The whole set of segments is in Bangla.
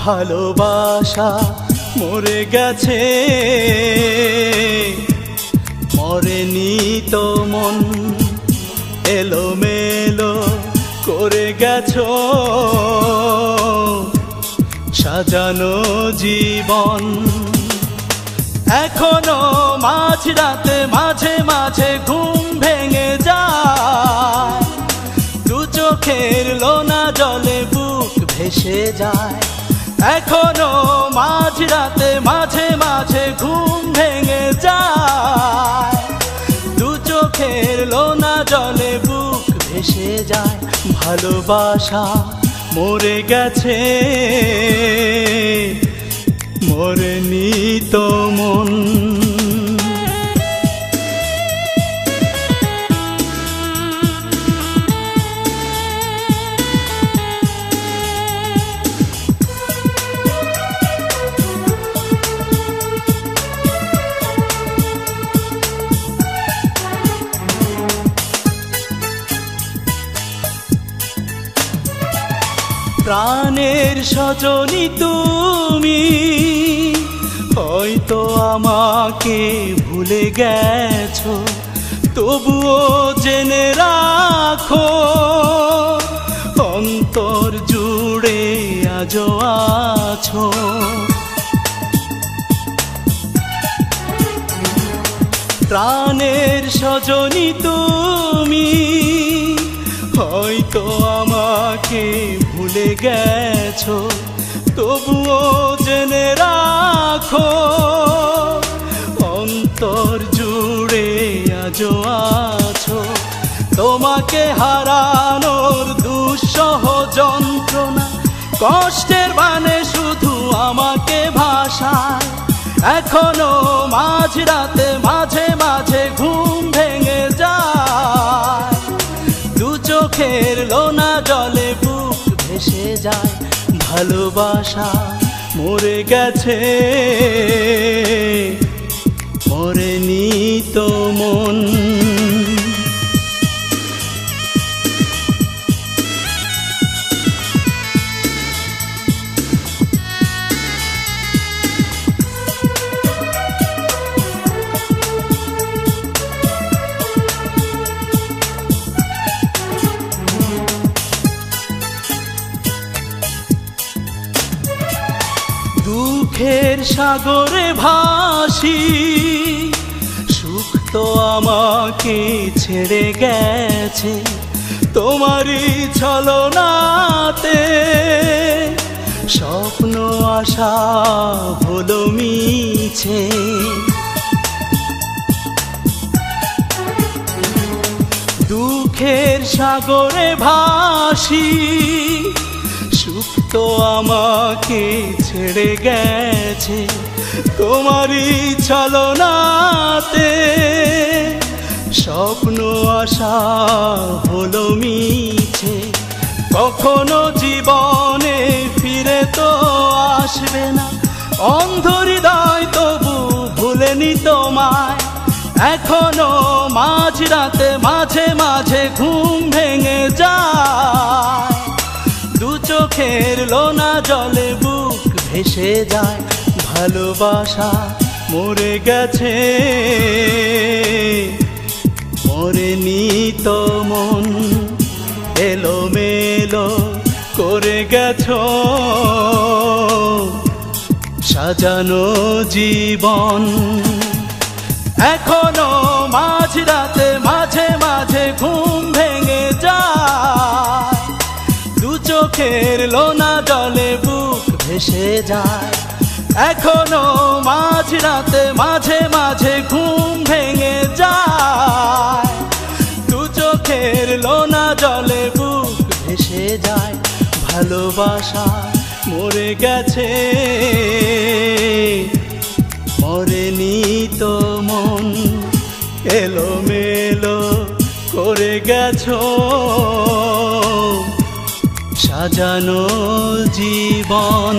ভালোবাসা মরে গেছে, মরেনি তো মন, এলোমেলো করে গেছো সাজানো জীবন। এখনো মাঝরাতে মাঝে মাঝে ঘুম ভেঙে যায়, দু চোখের লোনা জলে বুক ভেসে যায়। এখনো মাঝরাতে মাঝে মাঝে ঘুম ভেঙে যায়, দু চোখের লোনা জলে বুক ভেসে যায়। ভালোবাসা মরে গেছে, মরেনি তো মন। প্রাণের সজনী তুমি হয়তো আমাকে ভুলে গেছো, তবুও জেনে রাখো অন্তর জুড়ে আজও আছো। প্রাণের সজনী তুমি হয়তো আমাকে ভুলে গেছো, তবুও জেনে রাখো অন্তর জুড়ে আজও আছো। তোমাকে হারানোর দুঃসহ যন্ত্রণা কষ্টের বানে শুধু আমাকে ভাসায়। এখনো মাঝরাতে মাঝে মাঝে ঘুম ভেঙে যায়, দু চোখের লোনা জলে বুক ভেসে যায়। ভালোবাসা মরে গেছে, মরেনি তো মন। দুঃখের সাগরে ভাসি, সুখ তো আমাকে ছেড়ে গেছে তোমারই ছলনাতে। স্বপ্ন আশা হলো মিছে, দুঃখের সাগরে ভাসি, সুখ তো আমাকে ছেড়ে গেছে তোমারই ছলনাতে। স্বপ্ন আশা হলো মিছে, কখনো জীবনে ফিরে তো আসবে না। অন্ধ হৃদয় তবু ভুলেনি তোমায়, এখনো মাঝরাতে মাঝে মাঝে ঘুম ভেঙে যায়, দু চোখের লোনা জলে বুক ভেসে যায়। ভালোবাসা মরে গেছে, মরেনি তো মন, এলোমেলো করে গেছো সাজানো জীবন। এখনো মাঝরাতে মাঝে মাঝে ঘুম ভেঙে যায়, দু চোখের লোনা জলে বুক ভেসে যায়। এখনো মাঝরাতে মাঝে মাঝে ঘুম ভেঙে যায়, দু চোখের লোনা জলে বুক ভেসে যায়। ভালোবাসা মরে গেছে, মরেনি তো মন, এলোমেলো করে গেছো সাজানো জীবন।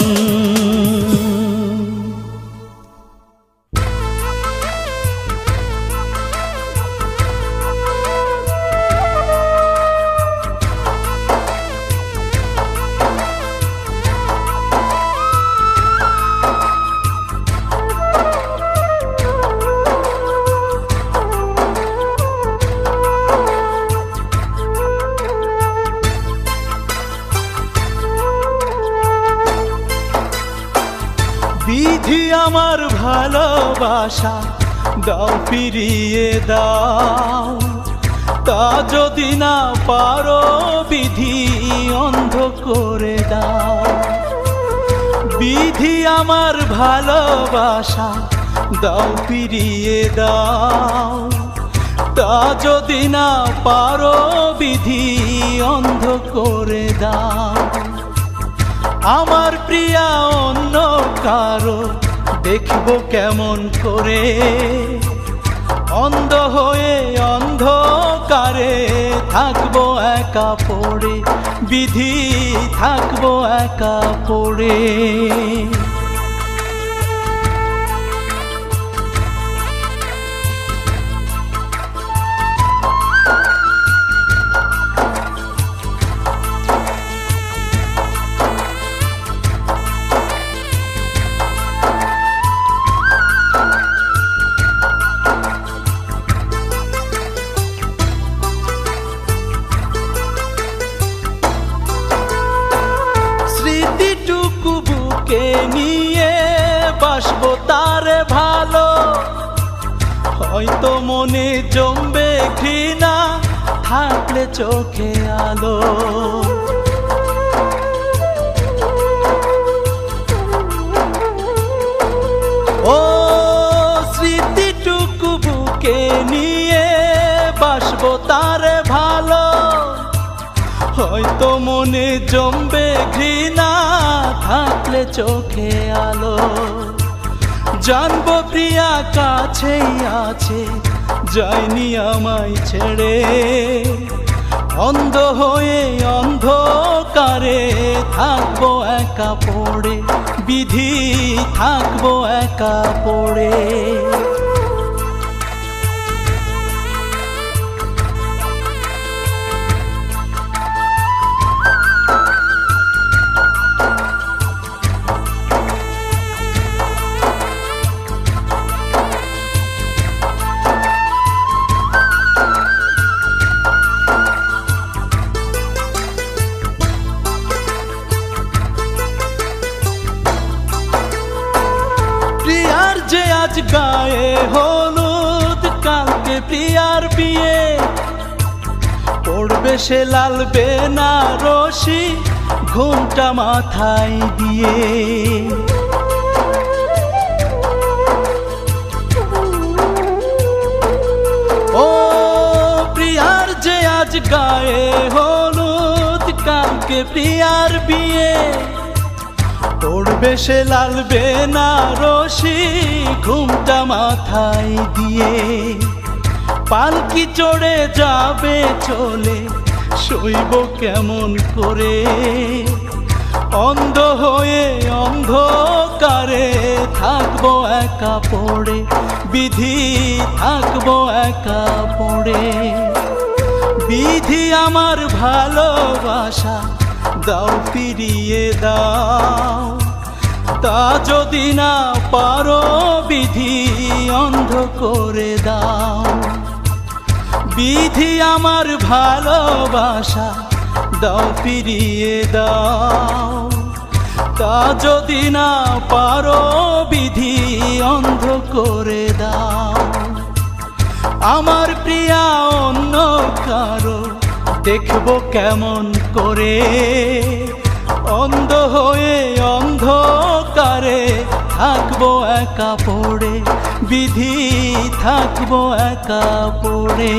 আমার ভালোবাসা দাও ফিরিয়ে দাও, তা যদি না পারো বিধি অন্ধ করে দাও। বিধি আমার ভালোবাসা দাও ফিরিয়ে দাও, তা যদি না পারো বিধি অন্ধ করে দাও। আমার প্রিয়া অন্য কারো দেখব কেমন করে, অন্ধ হয়ে অন্ধকারে থাকবো একা পড়ে, বিধি থাকবো একা পড়ে। স্মৃতিটুকু বুকে নিয়ে বাসবো তারে ভালো, হয়তো মনে জমবে ঘৃণা থাকলে চোখে আলো। ও স্মৃতিটুকু বুকে নিয়ে বাসবো তারে ভালো, হয়তো মনে জমবে ঘৃণা থাকলে চোখে আলো। জানবো প্রিয়া কাছেই আছে, যায়নি আমায় ছেড়ে, অন্ধ হয়ে অন্ধকারে থাকবো একা পড়ে, বিধি থাকবো একা পড়ে। প্রিয়ার যে আজ গায়ে হলুদ, কালকে প্রিয়ার বিয়ে, পড়বে সে লাল বেনারসি ঘুমটা মাথায় দিয়ে। ও প্রিয়ার যে আজ গায়ে হলুদ, কালকে প্রিয়ার বিয়ে, পড়বে সে লাল বেনারসি ঘুমটা মাথায় দিয়ে। পালকি চড়ে যাবে চলে, শৈব কেমন করে, অন্ধ হয়ে অন্ধকারে থাকবো একা পড়ে, বিধি থাকবো একা পড়ে। বিধি আমার ভালোবাসা দাও ফিরিয়ে দাও, তা যদি না পারো বিধি অন্ধ করে দাও। বিধি আমার ভালোবাসা দাও ফিরিয়ে দাও, তা যদি না পারো বিধি অন্ধ করে দাও। আমার প্রিয়া অন্য কারো দেখবো কেমন করে, অন্ধ হয়ে অন্ধকারে থাকবো একা পড়ে, বিধি থাকবো একা পড়ে।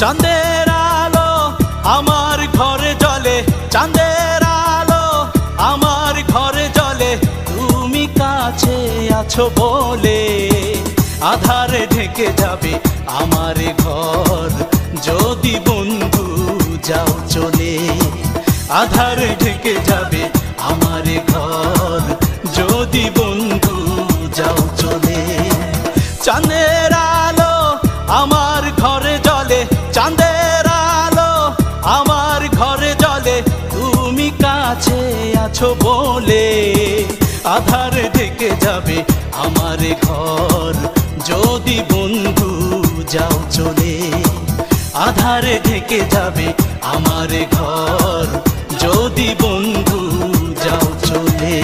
চাঁদের আলো আমার ঘরে জ্বলে, চাঁদের আলো আমার ঘরে জ্বলে, তুমি কাছে আছো বলে আধারে ঢেকে যাবে আমার ঘর, যদি বন্ধু যাও চলে। আধারে ঢেকে যাবে আমার ঘর, যদি বন্ধু যাও চলে। চাঁদের আছো বলে আধারে ঢেকে যাবে আমার ঘর যদি বন্ধু যাও চলে। আধারে ঢেকে যাবে আমার ঘর যদি বন্ধু যাও চলে।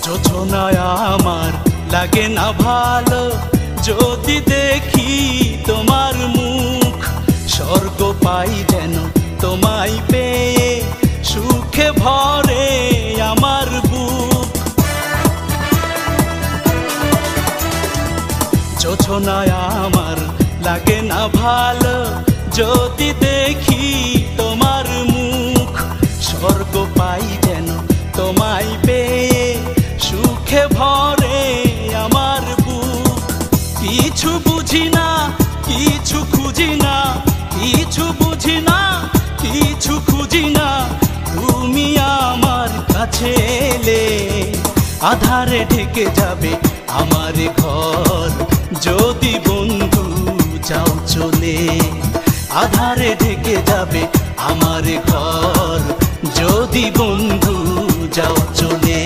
জোছনায় আমার লাগে না ভালো যদি দেখি তোমার মুখ, স্বর্গ পাই যেন তোমায় পেয়ে সুখে ভরে আমার বুক। জোছনায় আমার লাগে না ভালো যদি দেখি তোমার মুখ, স্বর্গ পাই যেন তোমায় পেয়ে সুখে ভরে আমার বুক। কিছু বুঝি না কিছু খুঁজি না, কিছু বুঝি না কিছু খুঁজি না, তুমি আমার কাছে এলে আধারে ঢেকে যাবে আমার ঘর যদি বন্ধু যাও চলে। আধারে ঢেকে যাবে আমার ঘর যদি বন্ধু যাও চলে।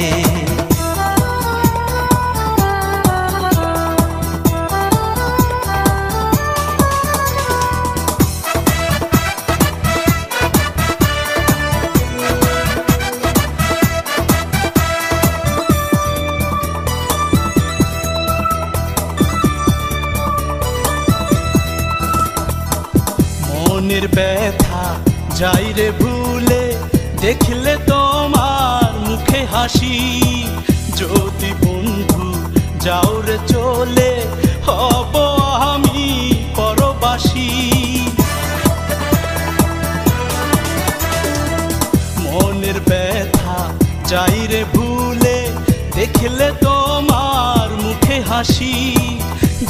মনের ব্যথা যাই রে ভুলে দেখলে তোমার মুখে হাসি, যদি বন্ধু যাও রে চলে হব আমি পরবাসী। মনের ব্যথা যাই রে ভুলে দেখলে তোমার মুখে হাসি,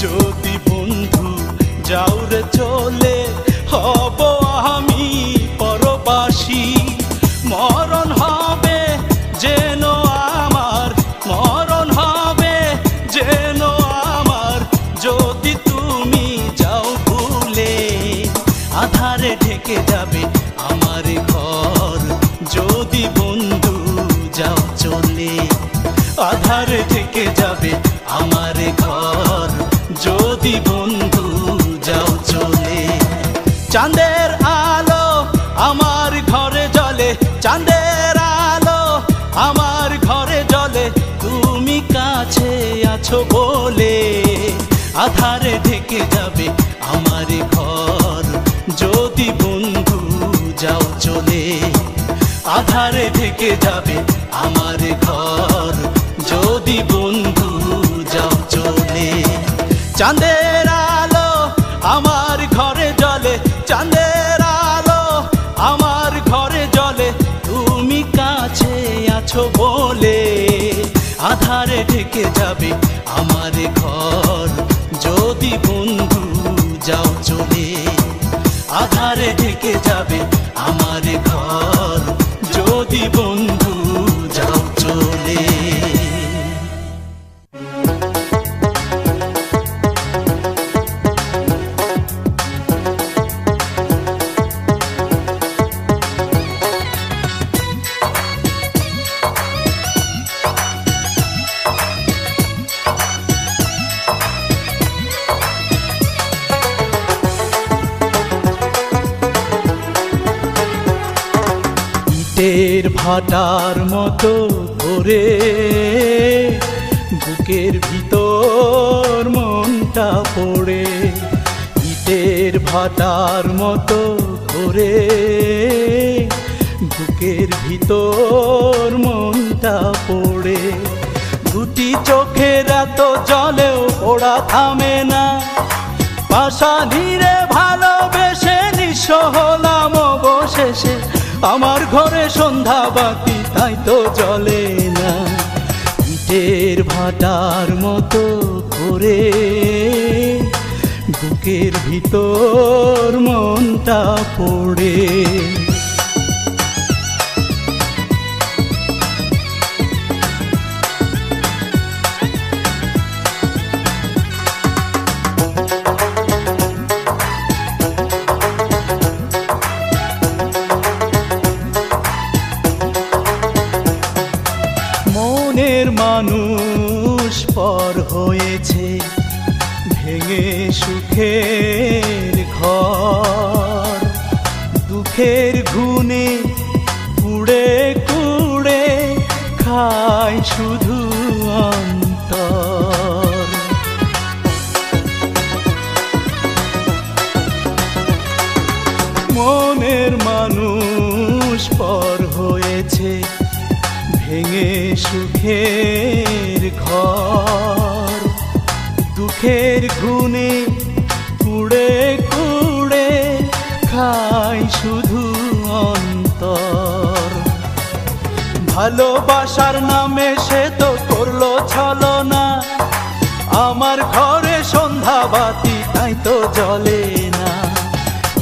যদি বন্ধু যাও রে চলে হব আমি পরবাসী। মরণ হবে যেন আমার, মরণ হবে যেন আমার যদি তুমি যাও ভুলে। আধারে ঢেকে যাবে আমার ঘর যদি বন্ধু যাও চলে। আধারে ঢেকে যাবে আমার ঘর যদি বন্ধু যাও চলে। চাঁদের আলো আমার ঘরে জ্বলে, চাঁদের আলো আমার ঘরে জ্বলে, তুমি কাছে আছো বলে আধারে ঢেকে যাবে আমার ঘর যদি বন্ধু যাও চলে। আধারে ঢেকে যাবে আমার ঘর যদি বন্ধু যাও চলে। চাঁদের আলো আমার ঘরে জ্বলে, চাঁদের আলো আমার ঘরে জ্বলে, তুমি কাছে আছো বলে আধারে ঢেকে যাবে আমার ঘর যদি বন্ধু যাও চলে। আধারে ঢেকে যাবে আমার ঘর যদি বন্ধু যাও চলে। ইটের ভাটার মতো করে বুকের ভিতর মনটা পড়ে, ইটের ভাটার মতো করে বুকের ভিতর মনটা পড়ে। দুটি চোখের এত জলেও ওরা থামে না, পাশানিরে ভালোবেসে নিঃস্ব হলাম অবশেষে। আমার ঘরে সন্ধ্যা বাতি তাই তো জ্বলে না, ইটের ভাটার মতো করে বুকের ভিতর মনটা পড়ে। মনের মানুষ পর হয়েছে ভেঙে সুখের ঘর, দুঃখের ঘুনে কুড়ে কুড়ে খায় শুধু অন্তর। মনের মানুষ পর হয়েছে ভেঙে সুখের ঘর, দুঃখের ঘুনে কুড়ে কুড়ে খায় শুধু অন্তর। ভালোবাসার নামে সে তো করলো ছলনা, আমার ঘরে সন্ধ্যা বাতি তাই তো জ্বলে না।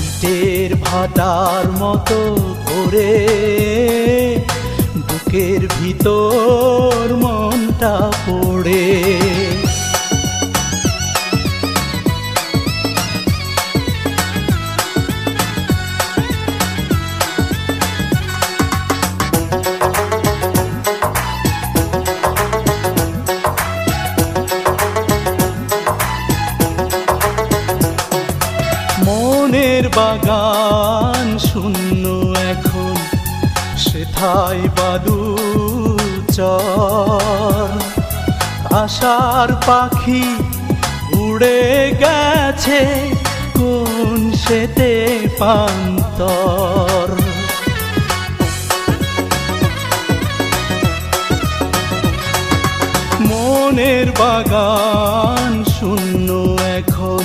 ইটের ভাটার মতো করে বুকের ভিতর মনটা পড়ে। মনের বাগান শূন্য এখন, সেথায় বাদু চর। আশার পাখি উড়ে গেছে কোন সেতে পান্তর। মনের বাগান শূন্য এখন,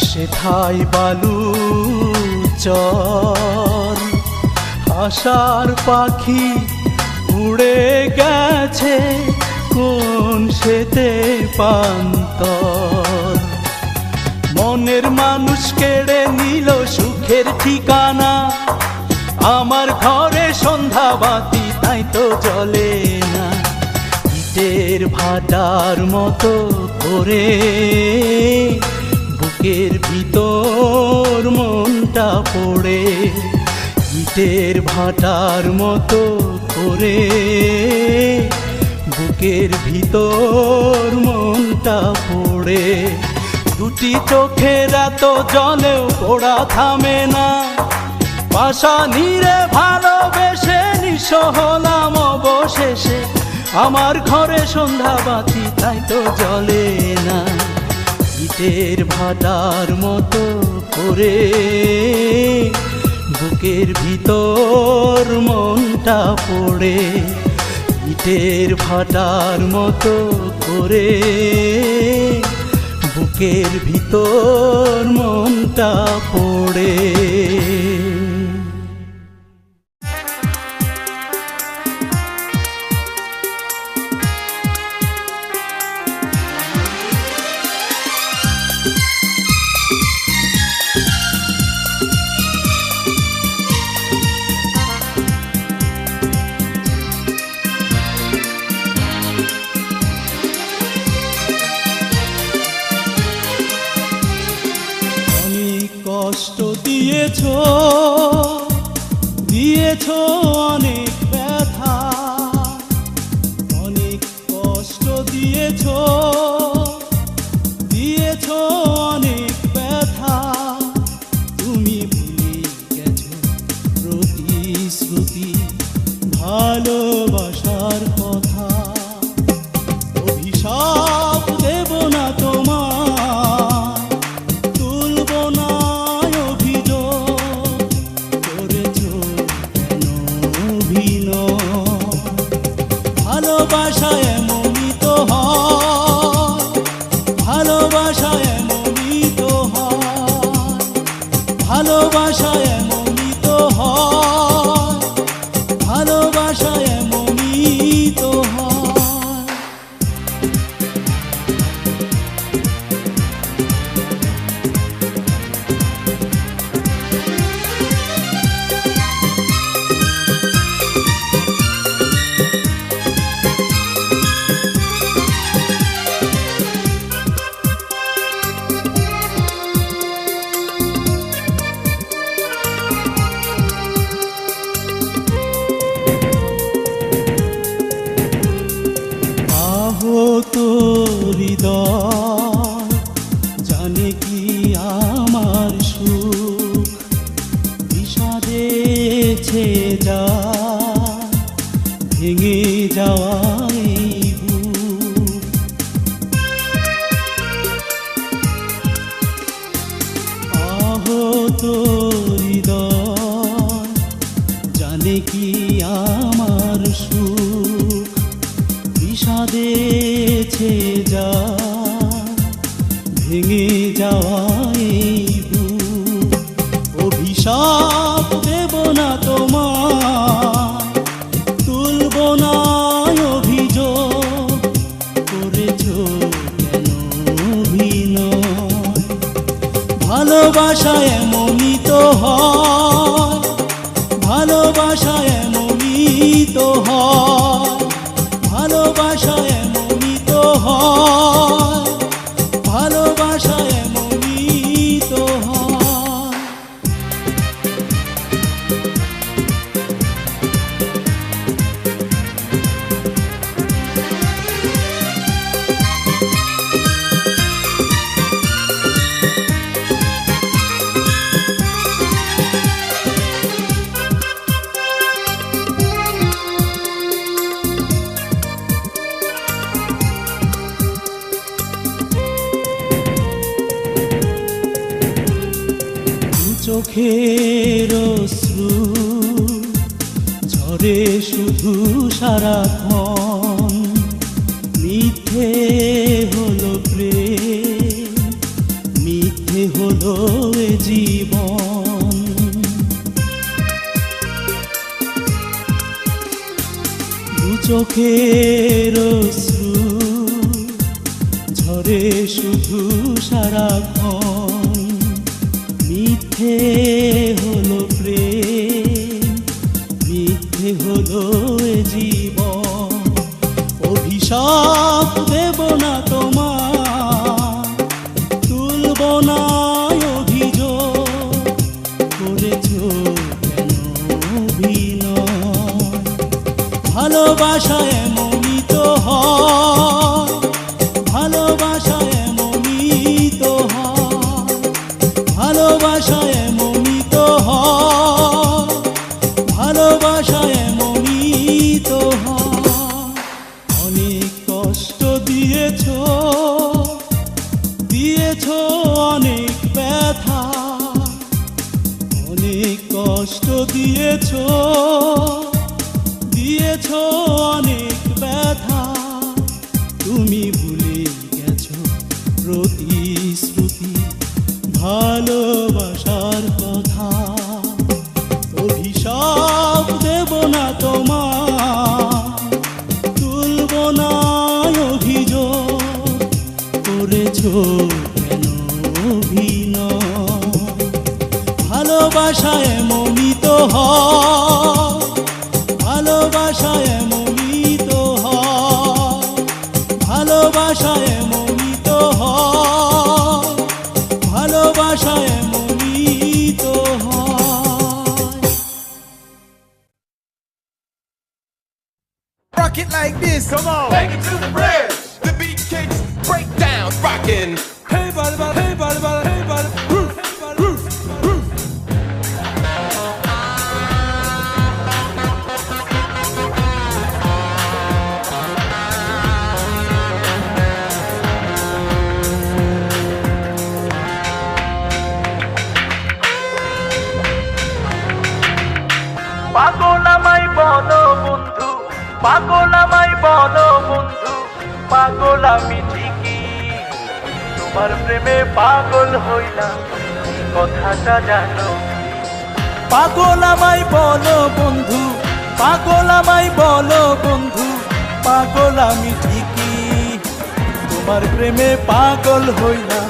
সেথায় বালু চর। আশার পাখি উড়ে গেছে কোন সেতে পান্তর। মনের মানুষ কেড়ে নিল সুখের ঠিকানা, আমার ঘরে সন্ধ্যা বাতি তাই তো জ্বলে না। ইটের ভাটার মতো করে বুকের ভিতর মনটা পড়ে। ইটের ভাটার মতো করে বুকের ভিতর মনটা পড়ে। দুটি চোখের এত জলেও পোড়া থামে না, পাশানিরে ভালোবেসে নিঃস্ব হলাম অবশেষে। আমার ঘরে সন্ধ্যা বাতি তাই তো জ্বলে না। ইটের ভাটার মতো করে বুকের ভিতর মনটা পড়ে। ইটের ভাটার মতো করে বুকের ভিতর মনটা পড়ে। কষ্ট দিয়েছো দিয়েছো অনেক ব্যথা, অনেক কষ্ট দিয়েছো দিয়েছো অনেক ব্যথা। তুমি ভুলে গেছো প্রতিশ্রুতি ভালোবাসার কথা। অভিশাপ দেব না তোমার, তুলব না অভিযোগ, করেছো কেন অভিযোগ। হৃদয় জানে কি আমার সুখ বিষাদে ছেয়ে যায় ভেঙে যাওয়াই বুক। আহত হৃদয় জানে কি আমার সুখ বিষাদে ছেয়ে যায় ভেঙে যাওয়াই বুক। অভিশাপ দেব না তোমার তুলব না অভিযোগ করেছ কেন অভিনয়। ভালোবাসা এমনই তো হয় ভালোবাসা এমনই তো হয় ভালোবাসা এমনই তো হয় ভালোবাসা এমনই তো হয়। চোখের অশ্রু ঝরে শুধু সারাক্ষণ মিথ্যে হলো প্রেম মিথ্যে হলো এ জীবন। দু চোখের অশ্রু ঝরে শুধু সারাক্ষণ মিথ্যে হলো প্রেম মিথ্যে হলো এ জীবন। অভিশাপ দেব না তোমার তুলব না অভিযোগ করেছ কেন অভিনয়। ভালোবাসা এমনই তো হয় ভালোবাসা এমনই তো হয় ভালোবাসা এমনই তো হয় ভালোবাসা এমনই তো হয়। অনেক কষ্ট দিয়েছ দিয়েছ অনেক ব্যথা অনেক কষ্ট দিয়েছ দিয়েছ অনেক ব্যথা তুমি ভুলে গেছো প্রতিশ্রুতি ভালোবাসার কথা। অভিশাপ দেব না তোমার তুলব না অভিযোগ করেছ কেন অভিনয়। ভালোবাসা এমনই তো হয় ভালোবাসা এমনই তো হয় ভালোবাসা এমনই তো হয় ভালোবাসা এমনই তো হয়। Rock it like this, come on. Take it to the bridge. The beat kicks, break down, rockin'. Hey, body, body, hey, body, body, hey, body. Roof, roof, roof. পাগল আমায় বলো বন্ধু পাগল আমায় বলো বন্ধু পাগল আমি ঠিকই তোমার প্রেমে পাগল হইলাম কথাটা জানো। পাগল আমায় বলো বন্ধু পাগল আমায় বলো বন্ধু পাগল আমি ঠিকই তোমার প্রেমে পাগল হইলাম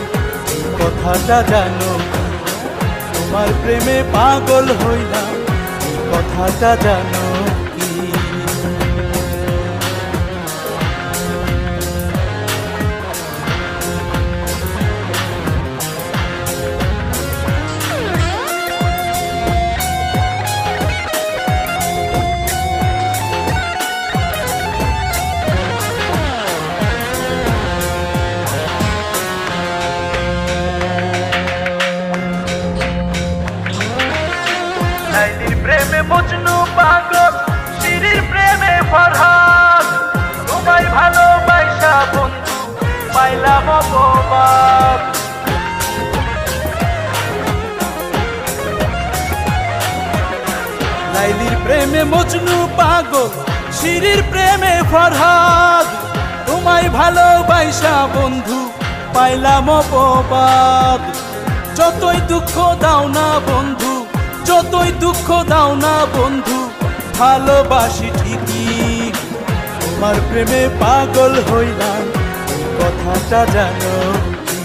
কথাটা জানো। তোমার প্রেমে পাগল হইলাম কথাটা জানো কি। হইলাম অপবাদ। লাইলির প্রেমে মজনু পাগল, শিরির প্রেমে ফরহাদ, তোমায় ভালোবাসা বন্ধু পাইলাম অপবাদ। যতই দুঃখ দাও না বন্ধু, যতই দুঃখ দাও না বন্ধু, ভালোবাসি ঠিকই, তোমার প্রেমে পাগল হইলাম, এই কথাটা জানো কি?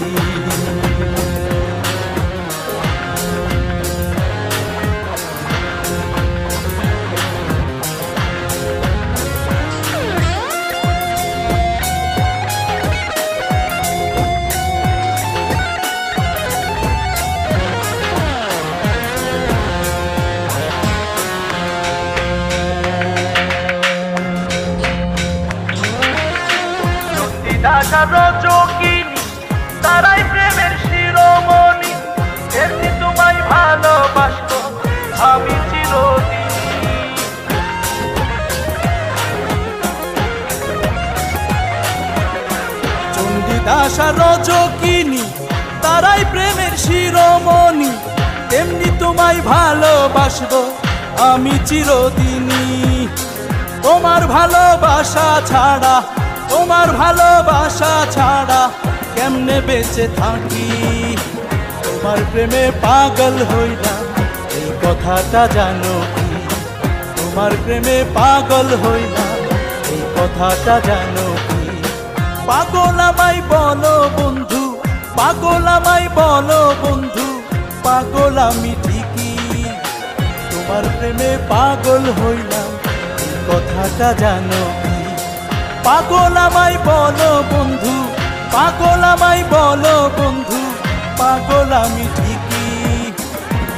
রজকিনী তারাই প্রেমের শিরোমণি, এমনি তোমায় ভালোবাসবো আমি চিরদিন। চণ্ডীদাস আর রজকিনী তারাই প্রেমের শিরোমণি, এমনি তোমায় ভালোবাসবো আমি চিরদিনই। তোমার ভালোবাসা ছাড়া, তোমার ভালোবাসা ছাড়া কেমনে বেঁচে থাকি, তোমার প্রেমে পাগল হইলাম, এই কথাটা জানো কি? তোমার প্রেমে পাগল হইলাম, এই কথাটা জানো কি? পাগল আমায় বলো বন্ধু, পাগল আমায় বলো বন্ধু, পাগল আমি ঠিকই, তোমার প্রেমে পাগল হইলাম, এই কথাটা জানো কি? পাগল আমায় বলো বন্ধু, পাগল আমায় বলো বন্ধু, পাগল আমি ঠিকই,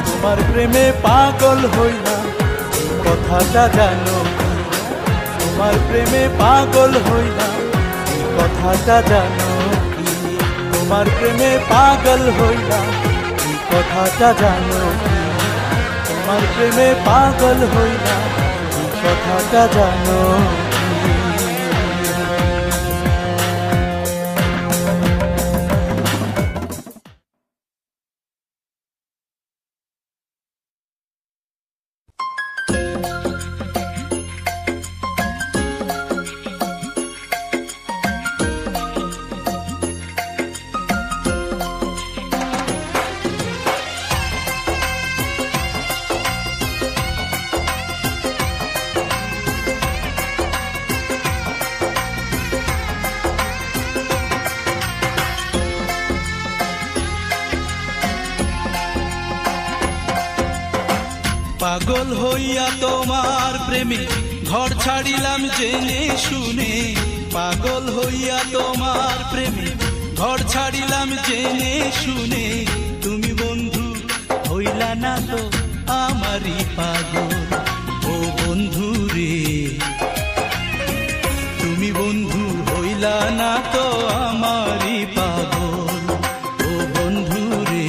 তোমার প্রেমে পাগল হইলাম, এই কথাটা জানো কি? তোমার প্রেমে পাগল হইলাম, এই কথাটা জানো কি? তোমার প্রেমে পাগল হইলাম, এই কথাটা জানো কি? তোমার প্রেমে পাগল হইলাম, এই কথাটা জানো কি? পাগল হইয়া তোমার প্রেমে ঘর ছাড়িলাম জেনে শুনে, পাগল হইয়া তোমার প্রেমে ঘর ছাড়িলাম জেনে শুনে, তুমি বন্ধু হইলা না তো আমারই পাগল, ও বন্ধু রে, তুমি বন্ধু হইলা না তো আমারই পাগল, ও বন্ধু রে,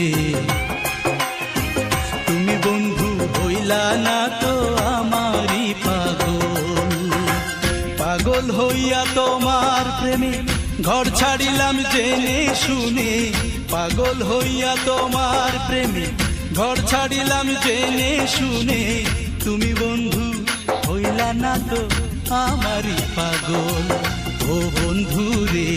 তুমি বন্ধু হইলা না তো আমারই পাগল। পাগল হইয়া তোমার প্রেমে ঘর ছাড়িলাম জেনে শুনে, পাগল হইয়া তোমার প্রেমে ঘর ছাড়িলাম জেনে শুনে, তুমি বন্ধু হইলা না তো আমারই পাগল, ও বন্ধু রে,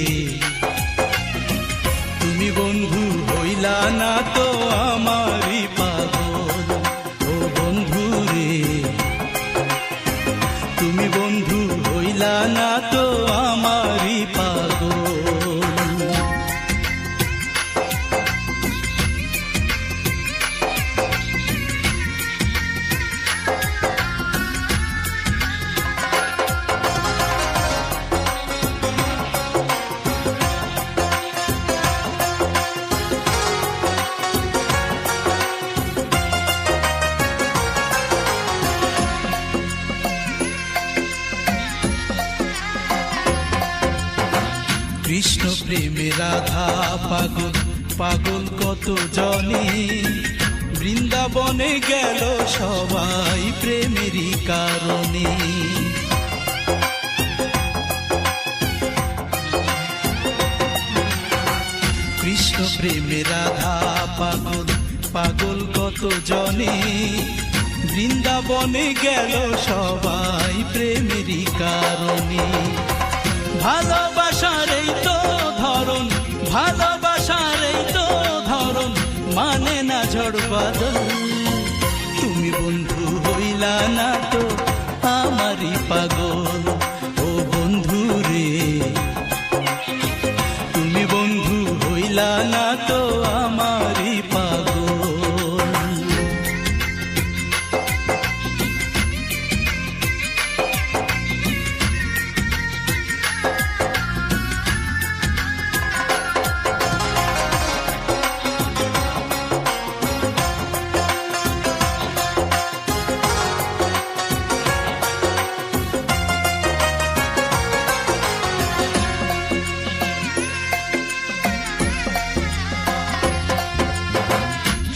তুমি বন্ধু হইলা না তো আমারই পাগল, ও বন্ধু রে, তুমি বন্ধু হইলা না তো আমারই পাগল। কৃষ্ণ প্রেমে রাধা পাগল, পাগল কত জনে, বৃন্দাবনে গেল সবাই প্রেমেরই কারণে। কৃষ্ণ প্রেমে রাধা পাগল, পাগল কত জনে, বৃন্দাবনে গেল সবাই প্রেমেরই কারণে। ভালোবাসার এই তো ধরন, ভালোবাসার এই তো ধরন, মানে না ঝড় বাদল। তুমি বন্ধু হইলা না তো আমারই পাগল, ও বন্ধু রে। তুমি বন্ধু হইলা না তো আমারই পাগল।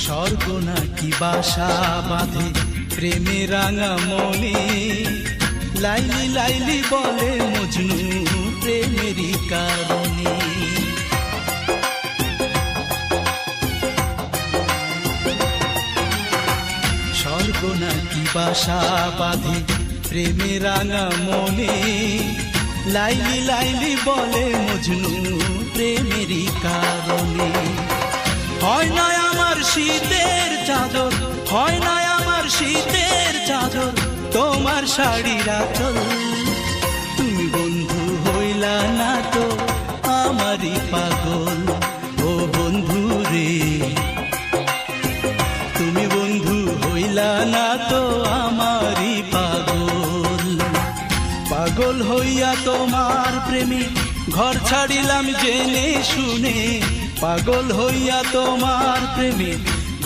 স্বর্গ নাকি বাসা বাঁধে প্রেমে রাঙা মনে, লাইলি লাইলি বলে মজনু প্রেমেরই কারণে। স্বর্গ নাকি বাসা বাঁধে প্রেমে রাঙা মনে, লাইলি লাইলি বলে মজনু প্রেমেরই কারণে। হয় না আমার শীতের চাদর, হয় না আমার শীতের চাদর, তোমার শাড়ির আঁচল। তুমি বন্ধু হইলা না তো আমারই পাগল, ও বন্ধু রে। তুমি বন্ধু হইলা না তো আমারই পাগল। পাগল হইয়া তোমার প্রেমে ঘর ছাড়িলাম জেনে শুনে, পাগল হইয়া তোমার প্রেমে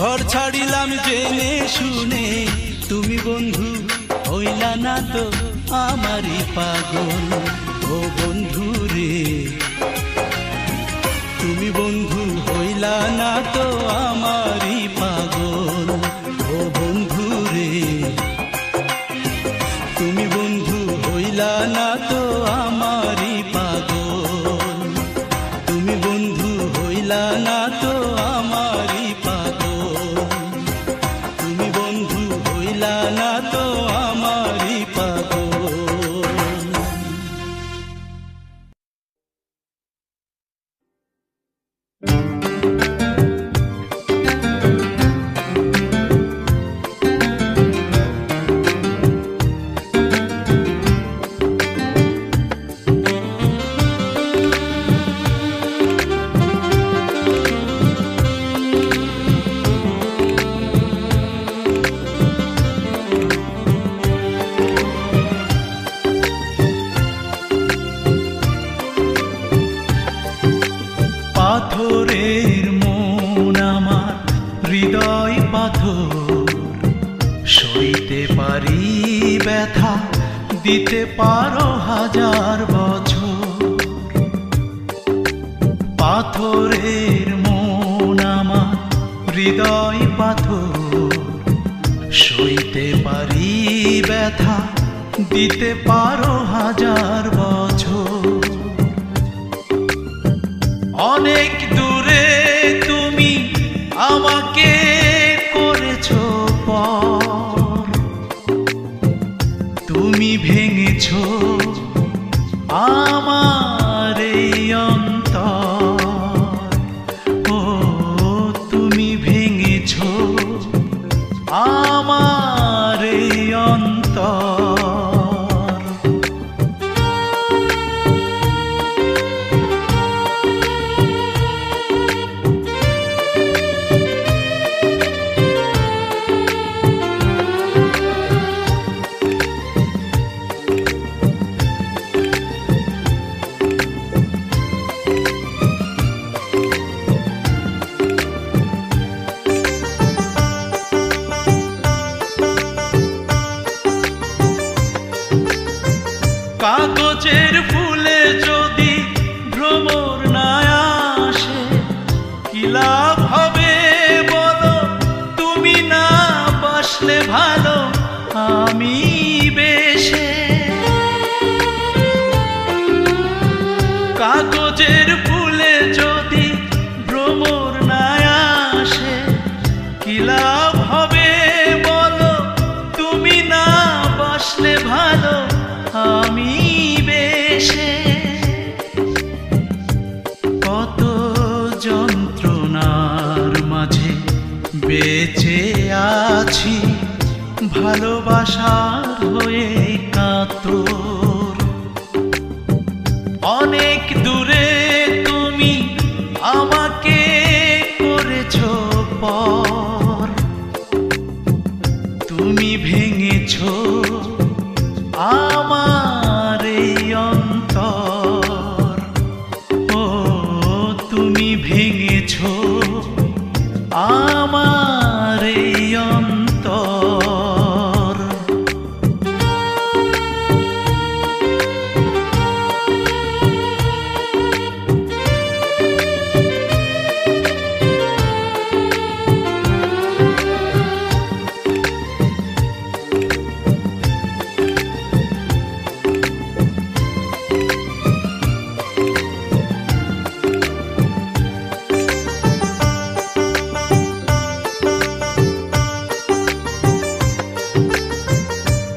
ঘর ছাড়িলাম জেনে শুনে। তুমি বন্ধু হইলা না তো আমারই পাগল, ও বন্ধু রে। তুমি বন্ধু হইলা না তো আমারই পাগল, ও বন্ধু রে। তুমি বন্ধু হইলা না তো আমারই পাগল, তুমি বন্ধু হইলা না তো আমারই পাগল, তুমি বন্ধু হইলা না তো আমারই পাগল। পাথরের মন আমার হৃদয় পাথর, সইতে পারি ব্যথা দিতে পারো হাজার বছর। পাথরের মন আমার হৃদয় পাথর, সইতে পারি ব্যথা দিতে পারো হাজার বছর। অনেক দূরে তুমি আমাকে করেছো পর, তুমি ভেঙেছো আমার এই অন্তর। ও তুমি ভেঙেছো আমার এই অন্তর। কাগজের ফুলে যদি ভ্রমর না আসে, কি লাভ হবে বলো, তুমি না বাসলে ভালো আমি বেশে। কাগজের ফুলে যদি বেঁচে আছি ভালোবাসার হয়ে কাতর। অনেক দূরে তুমি আমাকে করেছো পর, তুমি ভেঙেছো আমার এই অন্তর। ও তুমি ভেঙেছো আমার এই অন্তর।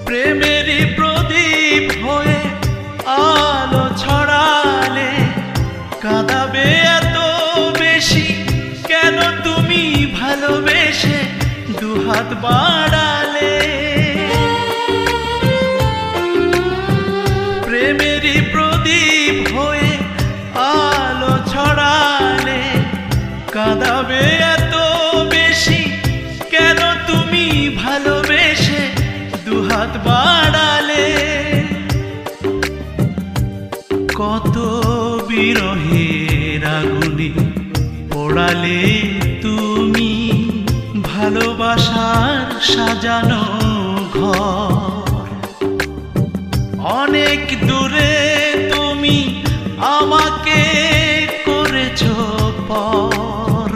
প্রেমেরই প্রদীপ হয়ে আলো ছড়ালে কাঁদাবে এত বেশি কেন তুমি ভালোবেসে দুহাত বাড়ালে। প্রেমেরই প্রদীপ হয়ে আলো ছড়ালে কাঁদাবে এত বেশি কেন তুমি ভালোবেসে দুহাত বাড়ালে। কত বিরহের আগুনে পোড়ালে তুমি ভালোবাসার সাজানো ঘর। অনেক দূরে তুমি আমাকে করেছো পর,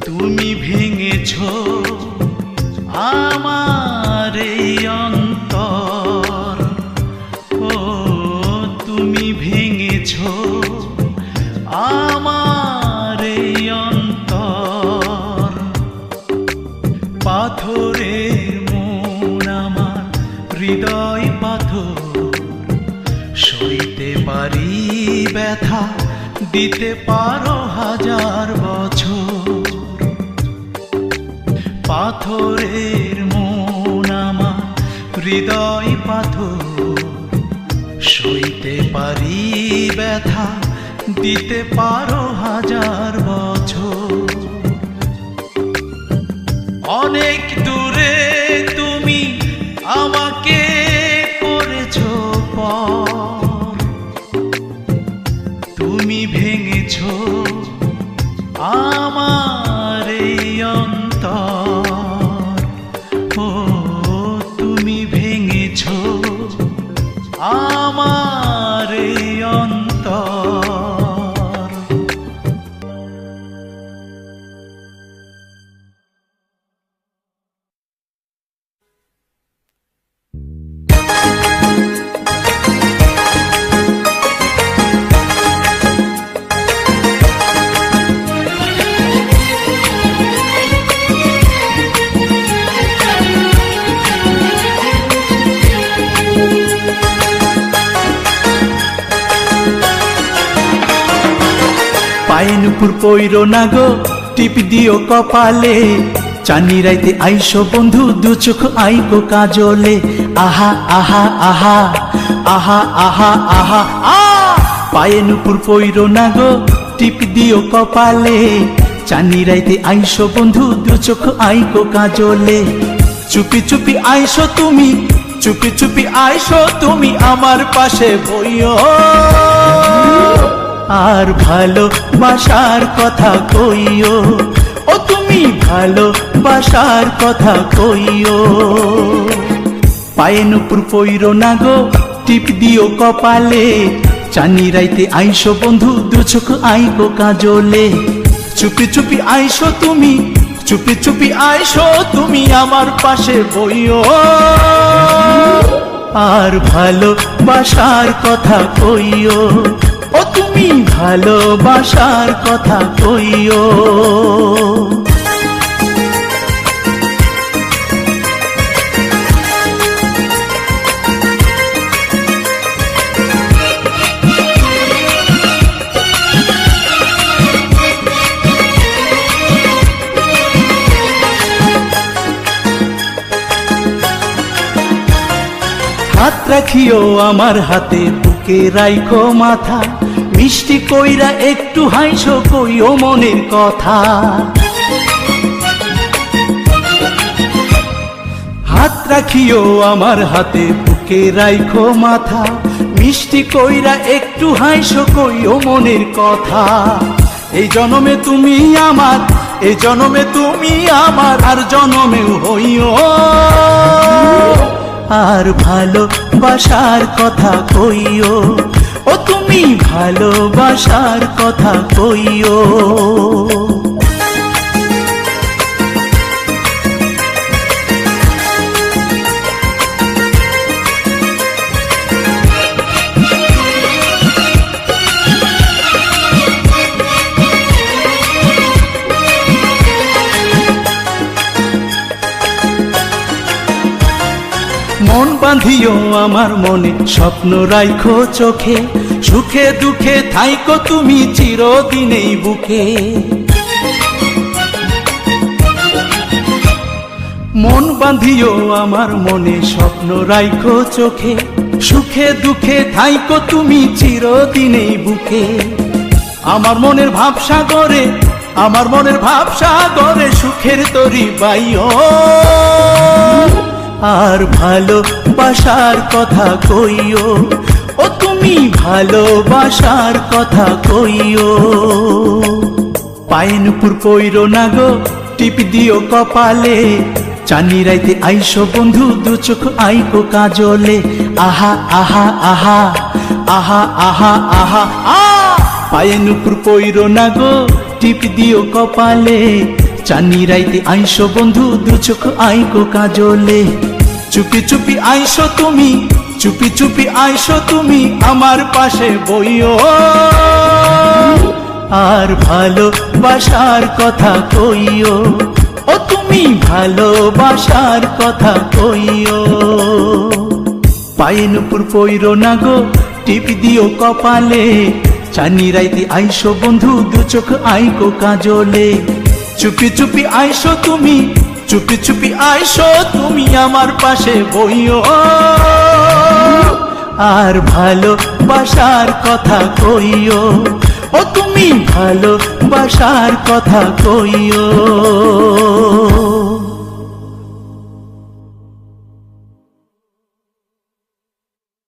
তুমি ভেঙেছো আমার এই অন্তর। ও তুমি ভেঙেছো আমার এই অন্তর। পাথরের মন আমার হৃদয় পাথর, সইতে পারি ব্যথা দিতে পারো হাজার বছর। পাথরের মন আমার হৃদয় পাথর, সইতে পারি ব্যথা দিতে পারো হাজার বছর। অনেক দূরে তুমি আমাকে করেছো পর, তুমি ভেঙেছো আমার এই অন্তর। ও তুমি ভেঙেছো আমার এই অন্তর। পায়ে নুপুর পইরো না গো টিপ দিও কপালে, চানি রাইতে আইসো বন্ধু দু চোখ আইকো কাজলে। আহা আহা আহা আহা আহা আহা আ পায়ে নুপুর পইরো না গো টিপ দিও কপালে, চানি রাইতে আইসো বন্ধু দু চোখ আইকো কাজলে। চুপি চুপি আইসো তুমি, চুপি চুপি আইসো তুমি আমার পাশে বইও, আর ভালোবাসার কথা কইও। ও তুমি ভালোবাসার কথা কইও। পায়ে নুপুর পইরো না গো টিপ দিও কপালে, চানি রাইতে আইসো বন্ধু দু চোখ আইকো কাজলে। চুপি চুপি আইসো তুমি, চুপি চুপি আইসো তুমি আমার পাশে বইও, আর ভালোবাসার কথা কইও। ও তুমি ভালোবাসার কথা কইও। রাখিও আমার হাতে, বুকে রাইখো মাথা, মিষ্টি কইরা একটু হাইসো, কইও মনের কথা। হাত রাখিও আমার হাতে, বুকে রাইখো মাথা, মিষ্টি কইরা একটু হাইসো, কইও মনের কথা। এই জনমে তুমি আমার, এই জনমে তুমি আমার, আর জনমেও হইও। আর ভালোবাসার কথা কইও, ও তুমি ভালোবাসার কথা কইও। মন বাঁধিও আমার মনে, স্বপ্ন রাইখো চোখে, সুখে দুঃখে থাইকো তুমি চিরদিনেই বুকে। মন বাঁধিও আমার মনে, স্বপ্ন রাইখো চোখে, সুখে দুঃখে থাইকো তুমি চিরদিনেই বুকে। আমার মনের ভাবসাগরে, আমার মনের ভাবসাগরে, সুখের তরি বাইও। আর ভালোবাসার কথা কইও, ও তুমি ভালোবাসার কথা কইও। পায়ে নুপুর পইরো না গো, টিপ দিও কপালে, চানি রাইতে আইসো বন্ধু, দু চোখ আইকো কাজলে। আহা আহা আহা আহা আহা আহা আ, পায়ে নুপুর পইরো না গো, টিপ দিও কপালে, চানি রাইতে আইসো বন্ধু, দু চোখ আইকো কাজলে। চুপি চুপি আইসো তুমি, চুপি চুপি আইসো তুমি, আমার পাশে বইও। আর ভালোবাসার কথা কইও, ও তুমি ভালোবাসার কথা কইও। পায়ে নুপুর পইরো না গো, টিপ দিও কপালে, চানি রাইতে আইসো বন্ধু, দু চোখ আইকো কাজলে। চুপি চুপি আইসো তুমি, চুপি চুপি আইসো তুমি, আমার পাশে বইও। আর ভালোবাসার কথা কইও, ও তুমি ভালোবাসার কথা কইও।